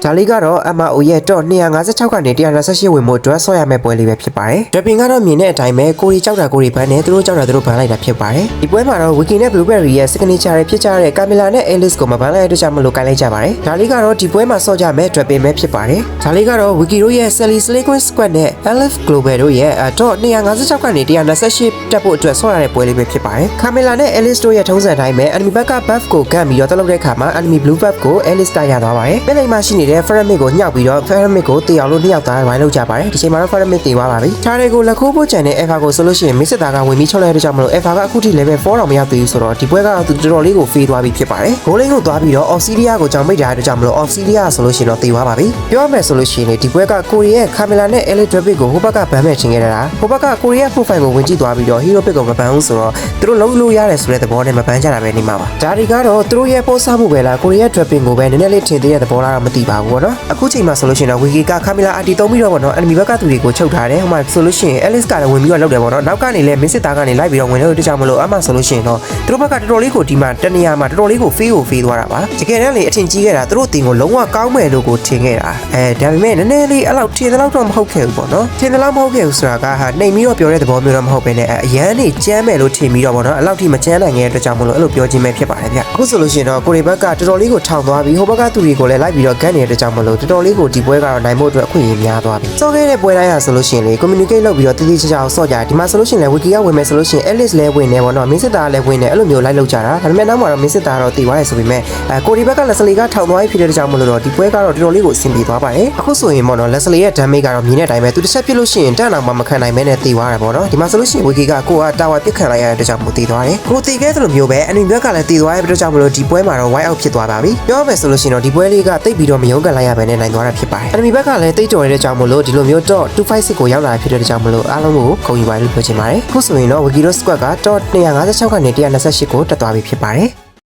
ဒါလေးကတော့ MRO ရဲ့တော့256ကနေ128ဝင်မှုအတွက်ဆော့ရမယ့်ပွဲလေးပဲဖြစ်ပါတယ်။ Drapping ကတော့မြင်တဲ့အတိုင်းပဲကိုရီကြောက်တာကိုရီဘန်းနဲ့သူတို့ကြောက်တာသူတို့ဘန်းလိုက်တာဖြစ်ပါတယ်။ဒီပွဲမှာတော့ Wiki နဲ့ Blueberry ရဲ့ signature တွေဖြစ်ကြတဲ့ Camilla နဲ့ Alice ကိုမဘန်းလိုက်တဲ့ကြောင့်မလို့ကိုင်လိုက်ကြပါတယ်။ဒါလေးကတော့ဒီပွဲမှာဆော့ကြမယ့် Drapping ပဲဖြစ်ပါတယ်။ဒါလေးကတော့ Wiki တို့ရဲ့ Sally Slay Squad နဲ့ Elf Global တို့ရဲ့တော့256ကနေ128တက်ဖို့အတွက်ဆော့ရတဲ့ပွဲလေးပဲဖြစ်ပါတယ်။ Camilla နဲ့ Alice တို့ရဲ့ထုံးစံတိုင်းပဲ enemy ဘက်က buff ကိုကန်ပြီးတော့တက်လုပ်တဲ့အခါမှာ enemy blue buff ကို Alice ကရသွားပါတယ်။ပြန်လိုက်မှရှိနေတဲ့ Ferromit ကိုညှောက်ပြီးတော့ Ferromit ကိုတေအောင်လို့နှစ်ယောက်သားဝိုင်းလုပ်ကြပါတယ်။ဒီချိန်မှာတော့ Ferromit တေသွားပါပြီ။ဒါတွေကိုလက်ခိုးဖို့ကြံတဲ့ Eva ကိုဆိုလို့ရှိရင်မစ်စစ်သားကဝင်ပြီးချုပ်လိုက်တဲ့ကြောင့်မလို့ Eva ကအခုထိ level 4တောင်မရောက်သေးဘူးဆိုတော့ဒီပွဲကတော့သူတော်တော်လေးကိုဖေးသွားပြီဖြစ်ပါတယ်။ဂိုးလိန်ကိုသွားပြီးတော့ Auxilia ကိုကြောင်မိတ်ထားတဲ့ကြောင့်မလို့ Auxilia ဆိုလို့ရှိရင်တော့တေသွားပါပြီ။ပြောမယ်ဆိုလို့ရှိရင်ဒီပွဲကကိုရီရဲ့ Camilla နဲ့ Elite Drapic ကိုဟိုဘက်ကဘန်းမဲ့ချင်းခဲ့တာ။ဟိုဘက်ကကိုရီရဲ့ profile ကိုဝင်ကြည့်သွားပြီးတော့ Hero Pick ကိုမဘန်းဘူးဆိုတော့သူတို့လုံးလို့ရတယ်ဆိုတဲ့သဘောနဲ့မဘန်းကြတာပဲနေမှာပါ။ဒါတွေကတော့သူတို့ရဲ့ပို့စားမှုပဲလားကိုရီရဲ့ Drapic ကိုပဲနည်းနည်းလေးထင်သေးတဲ့သဘောလားတော့မသိပါဘူးပေါ့နော်။အခုချိန်မှာဆိုလို့ရှိရင်တော့ Wiki က Camilla RT သုံးပြီးတော့ပေါ့နော် enemy ဘက်ကသူတွေကိုချုပ်ထားတယ်။ဟိုမှာဆိုလို့ရှိရင် Alice ကလည်းဝင်ပြီးတော့လောက်တယ်ပေါ့နော်။နောက်ကနေလည်းမစ်စစ်သားကနေလိုက်ပြီးတော့ဝင်လို့တခြားမလို့အမှဆိုလို့ရှိရင်တော့သူတို့ဘက်ကတော်တော်လေးကိုဒီမှာတနေရာမှာတော်တော်လေးကိုဖေးသွားတာပါ။တကယ်တမ်းလေအထင်ကြီးခဲ့တာသူတို့တင်ကိုလုံးဝကောင်းမယ်လို့ကိုထင်ခဲ့တာ။ဒါပေမဲ့နည်းနည်းလေးအဲ့လောက်ထင်သလောက်တော့မဟုတ်ခဲ့ဘူးပေါ့နော်။ထင်သလောက်မဟုတ်ခဲ့ဘူးဆိုတာကဟာနှိမ်ပြီးတော့ပြောတဲ့သဘောမျိုးတော့မဟုတ်ဘဲနဲ့အရန်နေကြမ်းမယ်လို့ထင်ပြီးတော့ပေါ့နော်။အဲ့လောက်ထိမကြမ်းနိုင်ခဲ့တဲ့အတွက်ကြောင့်မလို့အဲ့လိုပြောခြင်းပဲဖြစ်ပါတယ်ဗျ။အခုဆိုလို့ရှိရင်တော့ကိုရီဘက်ကတော်တော်လေးကိုထောင်သွားပြီးဟိုဘက်ကသူတွေကိုလည်းလိုက်ပြီးတော့ဂတ်နေတဲ့အတွက်ကြောင့်မလို့တော်တော်လေးကိုဒီပွဲကတော့နိုင်ဖို့အတွက်အခွင့်အရေးများသွားပြီ။စောခဲ့တဲ့ပွဲတိုင်းဟာဆိုလို့ရှိရင်လေ communicate လုပ်ပြီးတော့တည်တည်ချာချာဆော့ကြတယ်ဒီမှာဆိုလို့ရှိရင်လည်း Wiki ကဝင်မယ်ဆိုလို့ရှိရင် Alice လည်းဝင်နေပေါ့နော်။မင်းစစ်သားလည်းဝင်နေအဲ့လိုမျိုးလိုက်လုပ်ကြတာဒါပေမဲ့နောက်မှာတော့မင်းစစ်သားတော့တည်သွားရဲဆိုပေမဲ့ကိုရီဘက်က Leslie ကထောင်သွားပြီးဖြစ်တဲ့ကြောင့်မလို့တော့ဒီပွဲကတော့တော်တော်လေးကိုအဆင်ပြေသွားပါတယ်အခုဆိုရင်ပေါ့နော် Leslie ရဲ့ damage ကတော့မြင်တဲ့အတိုင်းပဲသူတစ်ချက်ပြစ်လို့ရှိရင်တန်းအောင်မှမခံနိုင်မဲနဲ့တည်သွားတယ်ပေါ့နော်ဒီမှာဆိုလို့ရှိရင် Wiki ကကိုကတာဝါပစ်ခံလိုက်ရတဲ့ကြောင့်မို့တည်သွားတယ်ကိုတည်ခဲ့သလိုမျိုးပဲ enemy ဘက်ကလည်းတည်သွားတဲ့အတွက်ကြောင့်မလို့ဒီပွဲမှာတော့ white out ဖြစ်သွားပါပြီပြောမယ်ဆိုလို့ရှိရင်တော့ဒီပွဲလေးကတိတ်ပြီးတော့မယုံကန်လိုက်ရပဲနဲ့နိုင်သွားတာဖြစ်ပါတယ် enemy ဘက်ကလည်းတိတ်တော်ရတဲ့ကြောင့်မလို့ဒီလိုမျိုးတော့256ကိုရောက်လာဖြစ်တဲ့ကြောင့်မလို့အားလုံးကိုခုံယူပါလို့ပြောချင်ပါတယ်အခုဆိုရင်တော့ Wiki တို့ squad ကတော့256ကနေ128ကိုတက်သွားပြီဖြစ်ပါတယ်